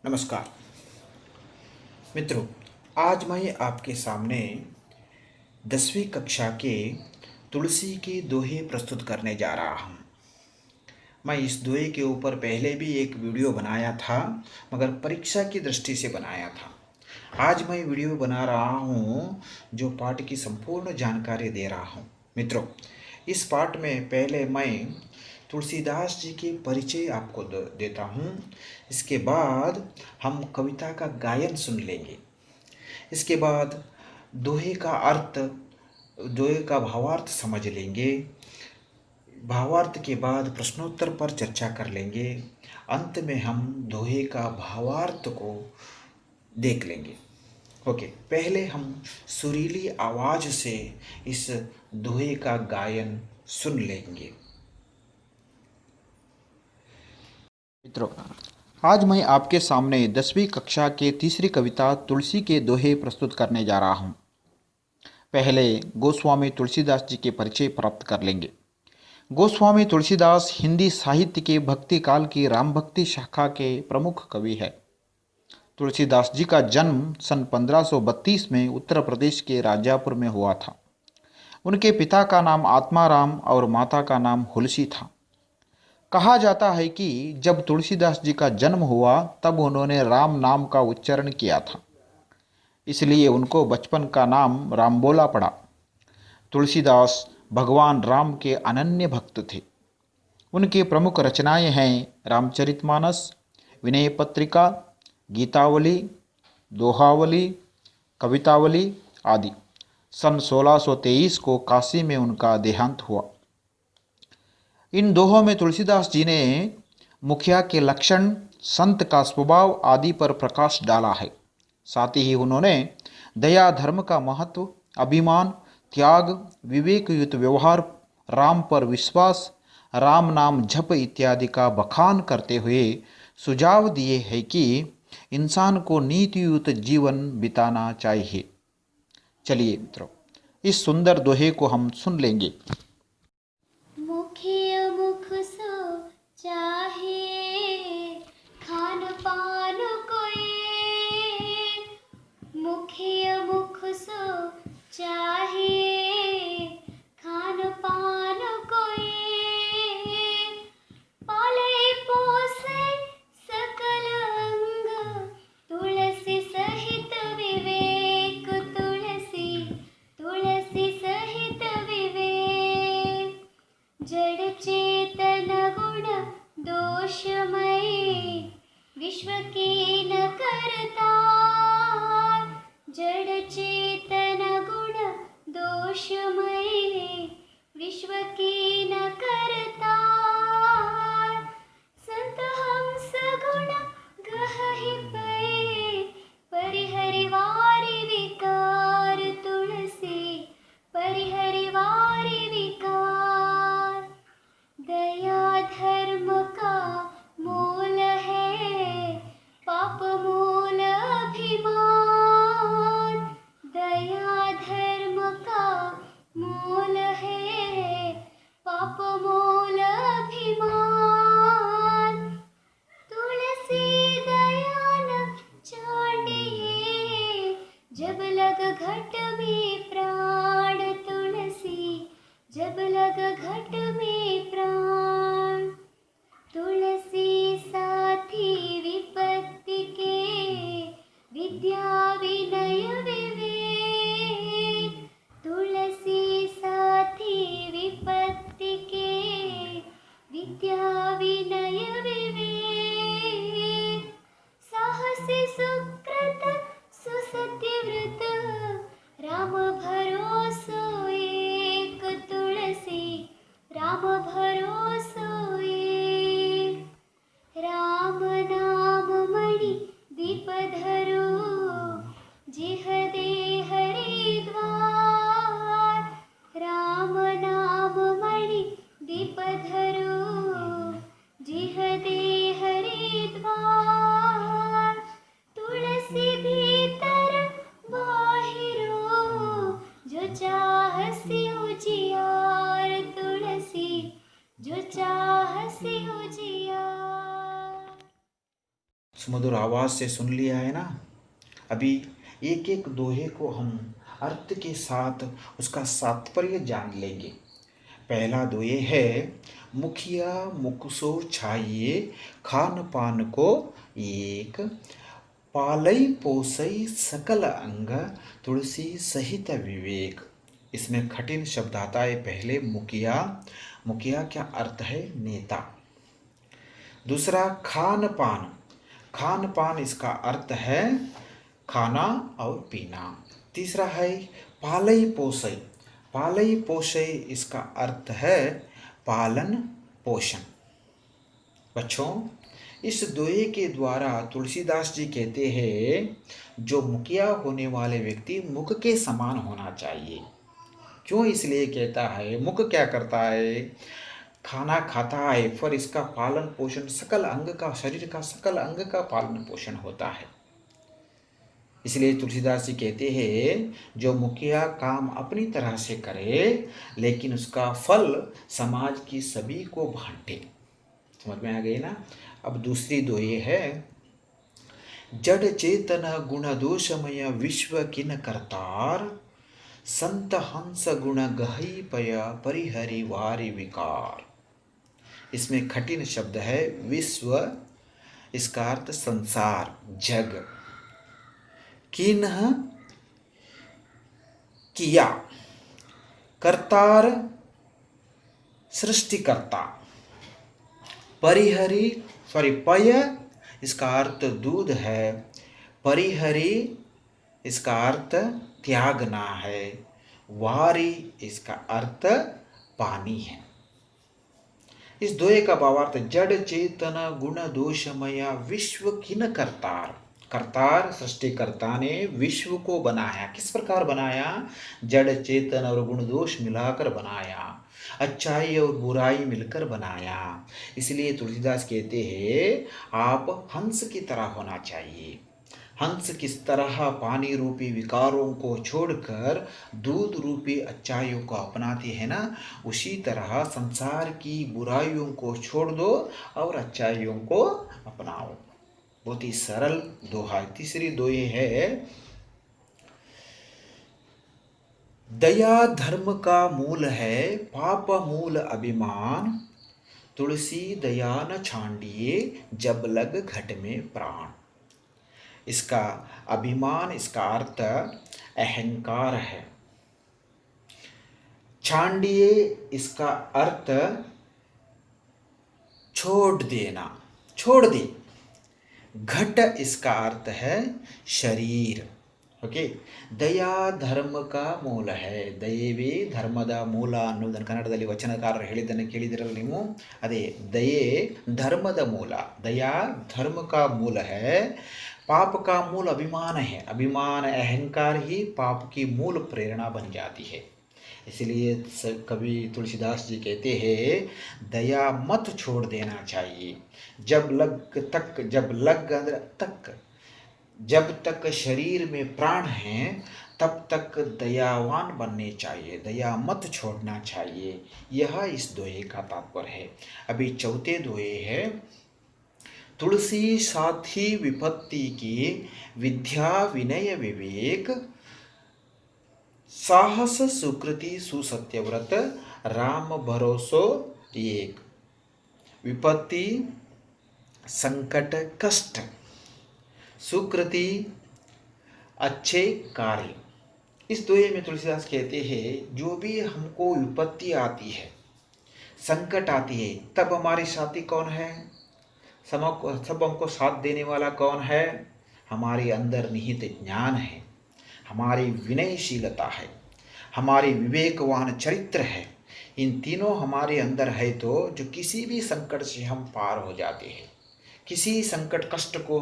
नमस्कार मित्रों, आज मैं आपके सामने 10वीं कक्षा के तुलसी के दोहे प्रस्तुत करने जा रहा हूँ। मैं इस दोहे के ऊपर पहले भी एक वीडियो बनाया था, मगर परीक्षा की दृष्टि से बनाया था। आज मैं वीडियो बना रहा हूँ जो पाठ की संपूर्ण जानकारी दे रहा हूँ। मित्रों, इस पाठ में पहले मैं तुलसीदास जी के परिचय आपको देता हूँ। इसके बाद हम कविता का गायन सुन लेंगे। इसके बाद दोहे का अर्थ, दोहे का भावार्थ समझ लेंगे। भावार्थ के बाद प्रश्नोत्तर पर चर्चा कर लेंगे। अंत में हम दोहे का भावार्थ को देख लेंगे। ओके, पहले हम सुरीली आवाज से इस दोहे का गायन सुन लेंगे। मित्रों, आज मैं आपके सामने 10वीं कक्षा के तीसरी कविता तुलसी के दोहे प्रस्तुत करने जा रहा हूँ। पहले गोस्वामी तुलसीदास जी के परिचय प्राप्त कर लेंगे। गोस्वामी तुलसीदास हिंदी साहित्य के भक्ति काल की राम भक्ति शाखा के प्रमुख कवि है। तुलसीदास जी का जन्म सन 1532 में उत्तर प्रदेश के राजापुर में हुआ था। उनके पिता का नाम आत्माराम और माता का हुलसी हुलसी था। कहा जाता है कि जब तुलसीदास जी का जन्म हुआ तब उन्होंने राम नाम का उच्चारण किया था, इसलिए उनको बचपन का नाम रामबोला पड़ा। तुलसीदास भगवान राम के अनन्य भक्त थे। उनकी प्रमुख रचनाएं हैं रामचरितमानस, विनय पत्रिका, गीतावली, दोहावली, कवितावली आदि। सन 1623 को काशी में उनका देहांत हुआ। इन दोहों में तुलसीदास जी ने मुखिया के लक्षण, संत का स्वभाव आदि पर प्रकाश डाला है। साथ ही उन्होंने दया, धर्म का महत्व, अभिमान, त्याग, विवेकयुक्त व्यवहार, राम पर विश्वास, राम नाम जप इत्यादि का बखान करते हुए सुझाव दिए हैं कि इंसान को नीतियुक्त जीवन बिताना चाहिए। चलिए मित्रों, इस सुंदर दोहे को हम सुन लेंगे। मुखिया मुख सो चाहे खान पान कोई, मुखिया मुख सो चाहे खान पान कोई, पाले पोसे सकल अंग तुलसी सहित विवेक, तुलसी तुलसी सहित विवेक, जड़ चेतन गुण दोषमयी विश्व की न करता, जड़ चेतन गुण दोषमयी विश्व की न करता, संत हंस गुण गहहि पै परिहरि वारि विकार, तुलसी परिहरि वारि विकार, दया धर्म का मूल है पाप मूल अभिमान, दया धर्म का मूल है पाप मूल अभिमान, तुलसी दया न चांडिए जब लग घट में प्राण, तुलसी जब लग घट में प्राण, तुलसी साथी विपत्ति के विद्या विनय विवेक, तुलसी साथी विपत्ति के विद्या विनय विवेक, साहसी सुकृत सुसत्यव्रत राम भरोसो एक, तुलसी राम भरोसो एक, राम नाम मणि दीप धरो जिह दे हरि द्वार, राम नाम मणि दीप धरो जिह दे हरि द्वार, तुलसी भीतर बाहिरो जो चाहसी उजियार, तुलसी जो चाहसी उजियार। सुमधुर आवाज से सुन लिया है ना। अभी एक एक दोहे को हम अर्थ के साथ उसका तात्पर्य जान लेंगे। पहला दोहे है, मुखिया मुख सो छाइए, खान पान को एक, पालई पोसई सकल अंग, तुलसी सहित विवेक। इसमें कठिन शब्द आता है। पहले मुखिया, मुखिया क्या अर्थ है? नेता। दूसरा खान पान, खान पान इसका अर्थ है खाना और पीना। तीसरा है पालई पोसई, पालई पोसई इसका अर्थ है पालन पोषण। बच्चों, इस दोहे के द्वारा तुलसीदास जी कहते हैं जो मुखिया होने वाले व्यक्ति मुख के समान होना चाहिए। क्यों इसलिए कहता है? मुख क्या करता है? खाना खाता है, पर इसका पालन पोषण सकल अंग का, शरीर का सकल अंग का पालन पोषण होता है। इसलिए तुलसीदास जी कहते हैं जो मुखिया काम अपनी तरह से करे, लेकिन उसका फल समाज की सभी को बांटे। समझ में आ गई ना। अब दूसरी दोहे है, जड़ चेतन गुण दोषमय विश्व किन करतार, संत हंस गुण गहई पय परिहरि वारि विकार। इसमें कठिन शब्द है विश्व, इसका अर्थ संसार, जग। किन्ह किया, करतार सृष्टिकर्ता, परिहरि पय इसका अर्थ दूध है, परिहरि इसका अर्थ त्यागना है, वारी इसका अर्थ पानी है। इस दोहे का भावार्थ, जड़ चेतन गुण दोषमय विश्व किन करतार। करतार सृष्टिकर्ता ने विश्व को बनाया। किस प्रकार बनाया? जड़ चेतन और गुण दोष मिलाकर बनाया, अच्छाई और बुराई मिलकर बनाया। इसलिए तुलसीदास कहते हैं आप हंस की तरह होना चाहिए। हंस किस तरह पानी रूपी विकारों को छोड़कर दूध रूपी अच्छाइयों को अपनाती है ना, उसी तरह संसार की बुराइयों को छोड़ दो और अच्छाइयों को अपनाओ। बहुत ही सरल दोहा। तीसरी दोहे है, दया धर्म का मूल है, पाप मूल अभिमान, तुलसी दया न छांडिए, जब लग घट में प्राण। इसका अभिमान, इसका अर्थ अहंकार है। छांडिए इसका अर्थ छोड़ देना, छोड़ दे। घट इसका अर्थ है शरीर। ಓಕೆ, ದಯಾ ಧರ್ಮಕ ಮೂಲ ಹೈ, ದಯವೇ ಧರ್ಮದ ಮೂಲ ಅನ್ನೋದನ್ನು ಕನ್ನಡದಲ್ಲಿ ವಚನಕಾರರು ಹೇಳಿದ್ದನ್ನು ಕೇಳಿದಿರಲ್ಲ ನೀವು. ಅದೇ ದಯೆ ಧರ್ಮದ ಮೂಲ, ದಯಾ धर्म का मूल है। पाप का मूल अभिमान है, अभिमान अहंकार ही पाप की मूल प्रेरणा बन जाती है। इसलिए कवि तुलसीदास जी कहते हैं दया मत छोड़ देना चाहिए। जब लग अंदर तक, जब तक शरीर में प्राण हैं तब तक दयावान बनने चाहिए, दया मत छोड़ना चाहिए। यह इस दोहे का तात्पर्य है। अभी चौथे दोहे है, तुलसी साथी विपत्ति की, विद्या विनय विवेक, साहस सुकृति सुसत्यव्रत, राम भरोसो एक। विपत्ति संकट कष्ट, सुकृति अच्छे कार्य। इस दोहे में तुलसीदास कहते हैं जो भी हमको विपत्ति आती है, संकट आती है, तब हमारे साथी कौन है? सब हमको साथ देने वाला कौन है? हमारे अंदर निहित ज्ञान है, हमारी विनयशीलता है, हमारी विवेकवान चरित्र है। इन तीनों हमारे अंदर है तो जो किसी भी संकट से हम पार हो जाते हैं, किसी संकट कष्ट को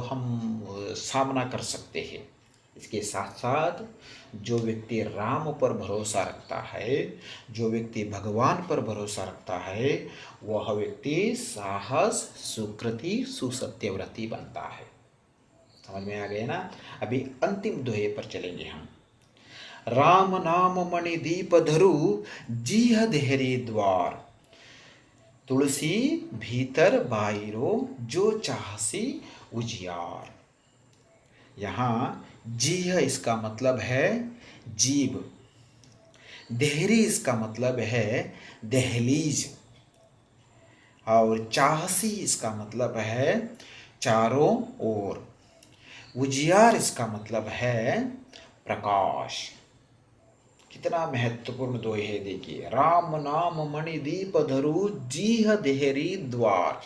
हम सामना कर सकते हैं। इसके साथ साथ जो व्यक्ति राम पर भरोसा रखता है, जो व्यक्ति भगवान पर भरोसा रखता है, वह व्यक्ति साहस सुकृति सुसत्यव्रती बनता है। समझ में आ गए ना। अभी अंतिम दोहे पर चलेंगे हम। राम नाम मणि दीप धरु, जीह देहरी द्वार। तुलसी भीतर बाहिरो जो चाहसी उजियार। यहाँ जीह इसका मतलब है जीव, देहरी इसका मतलब है दहलीज, और चाहसी इसका मतलब है चारों ओर, उजियार इसका मतलब है प्रकाश। कितना महत्वपूर्ण दोहे देखिए। राम नाम मणि दीप धरु जीह देहरी द्वार।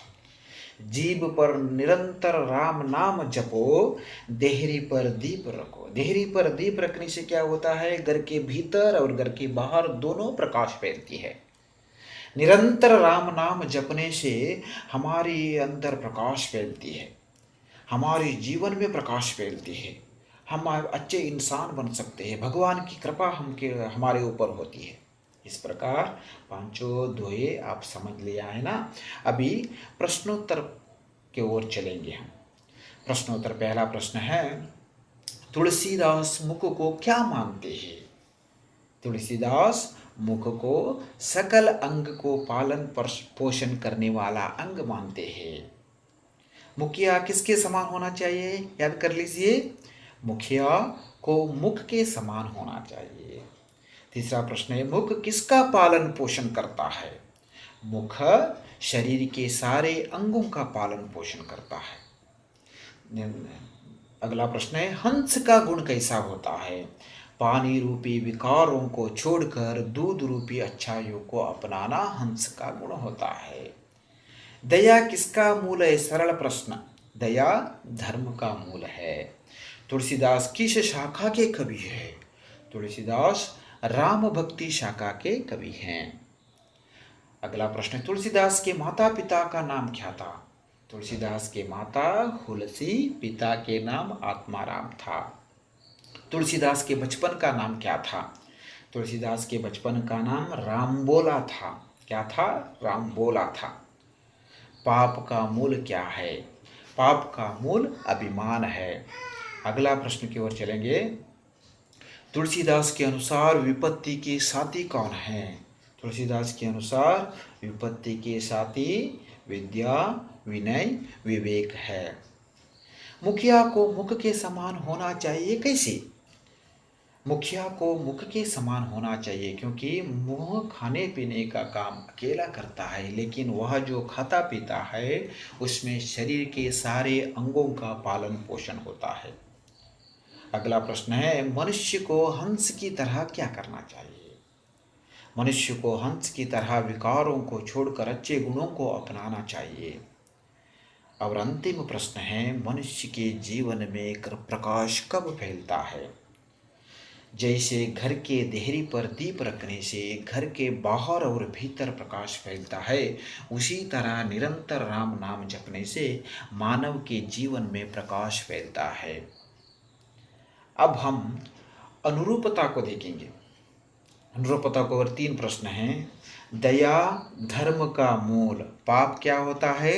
जीभ पर निरंतर राम नाम जपो, देहरी पर दीप रखो। देहरी पर दीप रखने से क्या होता है, घर के भीतर और घर के बाहर दोनों प्रकाश फैलती है। निरंतर राम नाम जपने से हमारे अंदर प्रकाश फैलती है, हमारे जीवन में प्रकाश फैलती है, हम अच्छे इंसान बन सकते हैं, भगवान की कृपा हमारे ऊपर होती है। इस प्रकार पांचों दोहे आप समझ लिया है ना। अभी प्रश्नोत्तर के ओर चलेंगे हम। प्रश्नोत्तर, पहला प्रश्न है, तुलसीदास मुख को क्या मानते हैं? तुलसीदास मुख को सकल अंग को पालन पोषण करने वाला अंग मानते हैं। मुखिया किसके समान होना चाहिए? याद कर लीजिए, मुखिया को मुख के समान होना चाहिए। तीसरा प्रश्न है, मुख किसका पालन पोषण करता है? मुख शरीर के सारे अंगों का पालन पोषण करता है। अगला प्रश्न है, हंस का गुण कैसा होता है? पानी रूपी विकारों को छोड़कर दूध रूपी अच्छाइयों को अपनाना हंस का गुण होता है। दया किसका मूल है? सरल प्रश्न। दया धर्म का मूल है। तुलसीदास किस शाखा के कवि है? तुलसीदास राम भक्ति शाखा के कवि हैं। अगला प्रश्न, तुलसीदास के माता पिता का नाम क्या था? तुलसीदास के माता हुलसी, पिता के नाम आत्माराम था। तुलसीदास के बचपन का नाम क्या था? तुलसीदास के बचपन का नाम रामबोला था। क्या था? रामबोला था। पाप का मूल क्या है? पाप का मूल अभिमान है। अगला प्रश्न की ओर चलेंगे। तुलसीदास के अनुसार विपत्ति के साथी कौन है? तुलसीदास के अनुसार विपत्ति के साथी विद्या, विनय, विवेक है। मुखिया को मुख के समान होना चाहिए, कैसे? मुखिया को मुख के समान होना चाहिए क्योंकि मुंह खाने पीने का काम अकेला करता है, लेकिन वह जो खाता पीता है उसमें शरीर के सारे अंगों का पालन पोषण होता है। अगला प्रश्न है, मनुष्य को हंस की तरह क्या करना चाहिए? मनुष्य को हंस की तरह विकारों को छोड़कर अच्छे गुणों को अपनाना चाहिए। और अंतिम प्रश्न है, मनुष्य के जीवन में प्रकाश कब फैलता है? जैसे घर के देहरी पर दीप रखने से घर के बाहर और भीतर प्रकाश फैलता है, उसी तरह निरंतर राम नाम जपने से मानव के जीवन में प्रकाश फैलता है। अब हम अनुरूपता को देखेंगे। अनुरूपता को और 3 प्रश्न हैं। दया धर्म का मूल, पाप क्या होता है?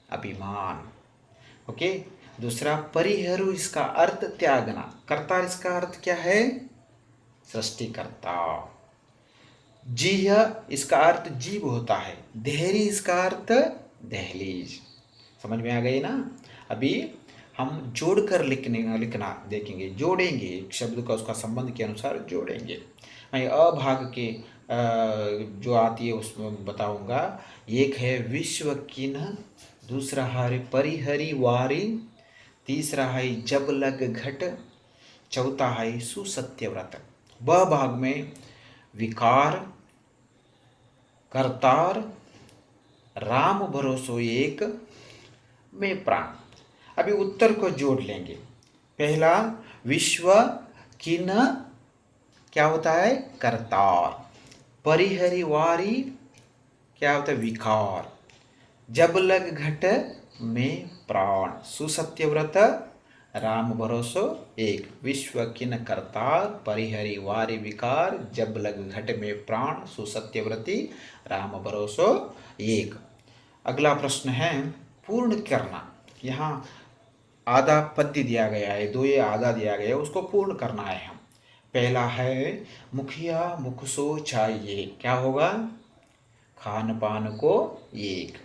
अभिमान। ओके। दूसरा, परिहरु इसका अर्थ त्यागना, कर्ता इसका अर्थ क्या है? सृष्टिकर्ता। जीह इसका अर्थ जीव होता है। देहरी इसका अर्थ दहलीज। समझ में आ गई ना? अभी हम जोड़कर लिखना देखेंगे, जोड़ेंगे एक शब्द का उसका संबंध के अनुसार जोड़ेंगे। मैं अभाग के जो आती है उसमें बताऊंगा। एक है विश्व किन्ह, दूसरा है परिहरि वारी, तीसरा है जब लग घट, चौथा है सुसत्यव्रत। ब भाग में विकार, करतार, राम भरोसो एक में प्राण। अभी उत्तर को जोड़ लेंगे। पहला, विश्व किन्ह क्या होता है? करतार। परिहरि वारी क्या होता है? विकार। जब लग घट में प्राण। सुसत्यव्रत राम भरोसो एक। विश्व किन करतार, परिहरि वारी विकार, जब लग घट में प्राण, सुसत्यव्रती राम भरोसो एक। अगला प्रश्न है पूर्ण करना। यहाँ आधा पद्य दिया गया है, दो ये आधा दिया गया है, उसको पूर्ण करना है हम। पहला है मुखिया मुख सो चाहिए, क्या होगा? खान पान को एक,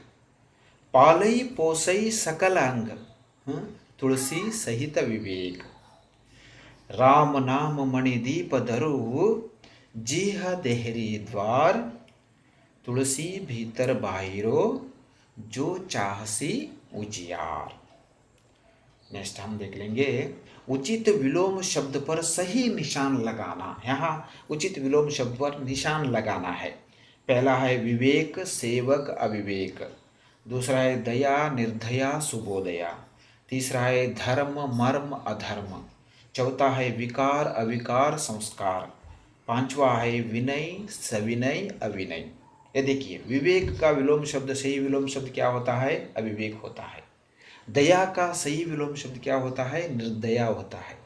पालई पोसई सकल अंग, तुलसी सहित विवेक, राम नाम मणिदीप धरु, जीह देहरी द्वार, तुलसी भीतर बाहिरो, जो चाहसी उजियार। नेक्स्ट हम देख लेंगे, उचित विलोम शब्द पर सही निशान लगाना। यहाँ उचित विलोम शब्द पर निशान लगाना है। पहला है विवेक सेवक अविवेक, दूसरा है दया निर्दया सुबोदया, तीसरा है धर्म मर्म अधर्म, चौथा है विकार अविकार संस्कार, पांचवा है विनय सविनय अविनय। ये देखिए, विवेक का विलोम शब्द सही विलोम शब्द क्या होता है? अविवेक होता है। दया का सही विलोम शब्द क्या होता है? निर्दया होता है।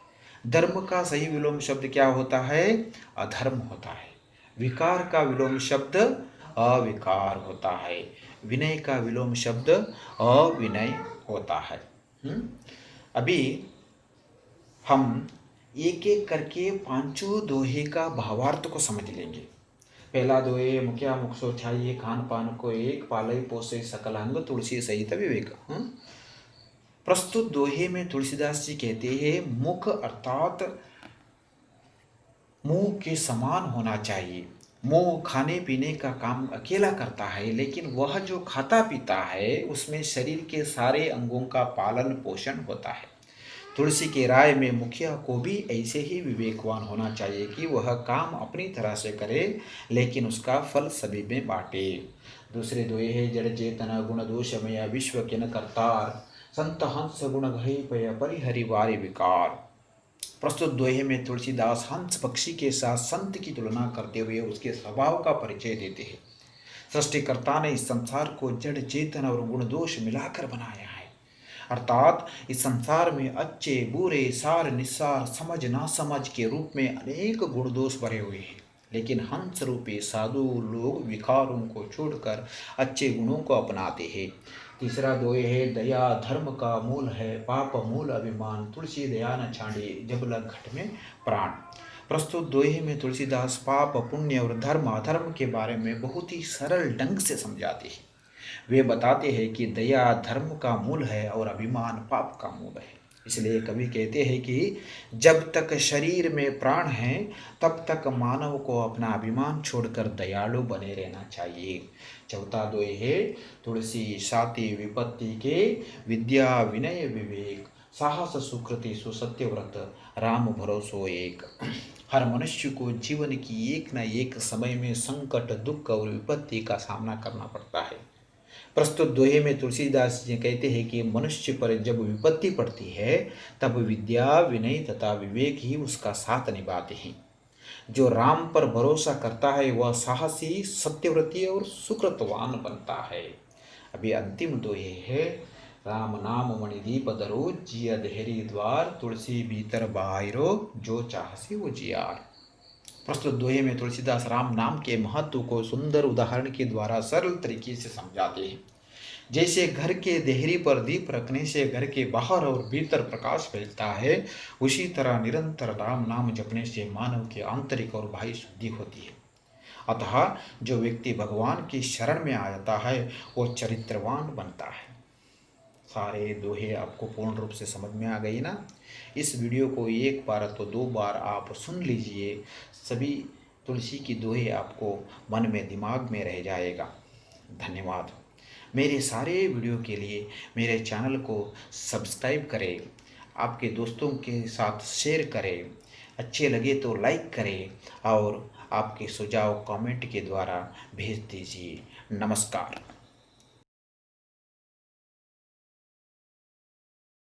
धर्म का सही विलोम शब्द क्या होता है? अधर्म होता है। विकार का विलोम शब्द अविकार होता है। विनय का विलोम शब्द अविनय होता है। अभी हम एक एक करके पांचों दोहे का भावार्थ को समझ लेंगे। पहला दोहे, मुखिया मुख सो छाइए, खान पान को एक, पालई पोसे सकल अंग, तुलसी सहित विवेक। प्रस्तुत दोहे में तुलसीदास जी कहते हैं, मुख अर्थात मुंह के समान होना चाहिए। मुंह खाने पीने का काम अकेला करता है, लेकिन वह जो खाता पीता है उसमें शरीर के सारे अंगों का पालन पोषण होता है। तुलसी के राय में मुखिया को भी ऐसे ही विवेकवान होना चाहिए कि वह काम अपनी तरह से करे, लेकिन उसका फल सभी में बांटे। दूसरे दोहे है, जड़ चेतन गुण दोषमय विश्व किन करतार, संत हंस गुण घई पय परिहरि वारि विकार। प्रस्तुत दोहे में तुलसीदास हंस पक्षी के साथ संत की तुलना करते हुए उसके स्वभाव का परिचय देते हैं। सृष्टिकर्ता ने इस संसार को जड़ चेतन और गुण दोष मिलाकर बनाया है, अर्थात इस संसार में अच्छे बुरे सार निस्सार समझ ना समझ के रूप में अनेक गुण दोष भरे हुए हैं, लेकिन हंस रूपी साधु लोग विकारों को छोड़कर अच्छे गुणों को अपनाते हैं। तीसरा दोहे है, दया धर्म का मूल है, पाप मूल अभिमान, तुलसी दया न छाड़े, जब लग घट में प्राण। प्रस्तुत दोहे में तुलसीदास पाप पुण्य और धर्म अधर्म के बारे में बहुत ही सरल ढंग से समझाते हैं। वे बताते हैं कि दया धर्म का मूल है और अभिमान पाप का मूल है। इसलिए कवि कहते हैं कि जब तक शरीर में प्राण है तब तक मानव को अपना अभिमान छोड़कर दयालु बने रहना चाहिए। चौथा दोहे है, तुलसी साति विपत्ति के, विद्या विनय विवेक, साहस सुकृति सुसत्यव्रत, राम भरोसो एक। हर मनुष्य को जीवन की एक न एक समय में संकट दुख और विपत्ति का सामना करना पड़ता है। प्रस्तुत दोहे में तुलसीदास जी कहते हैं कि मनुष्य पर जब विपत्ति पड़ती है तब विद्या विनय तथा विवेक ही उसका साथ निभाते हैं। जो राम पर भरोसा करता है वह साहसी सत्यव्रती और सुकृतवान बनता है। अभी अंतिम दोहे है, राम नाम मणिदीप धरो, जिय देहरी द्वार, तुलसी भीतर बाहिरो, जो चाहसी वो जियार। प्रस्तुत दोहे में तुलसीदास राम नाम के महत्व को सुंदर उदाहरण के द्वारा सरल तरीके से समझाते हैं। जैसे घर के देहरी पर दीप रखने से घर के बाहर और भीतर प्रकाश फैलता है, उसी तरह निरंतर राम नाम जपने से मानव के आंतरिक और बाह्य शुद्धि होती है। अतः जो व्यक्ति भगवान की शरण में आ जाता है वो चरित्रवान बनता है। सारे दोहे आपको पूर्ण रूप से समझ में आ गई ना? इस वीडियो को एक बार तो 2 बार आप सुन लीजिए, सभी तुलसी की दोहे आपको मन में दिमाग में रह जाएगा। धन्यवाद। मेरे सारे वीडियो के लिए मेरे चैनल को सब्सक्राइब करें, आपके दोस्तों के साथ शेयर करें, अच्छे लगे तो लाइक करें और आपके सुझाव कमेंट के द्वारा भेज दीजिए। नमस्कार।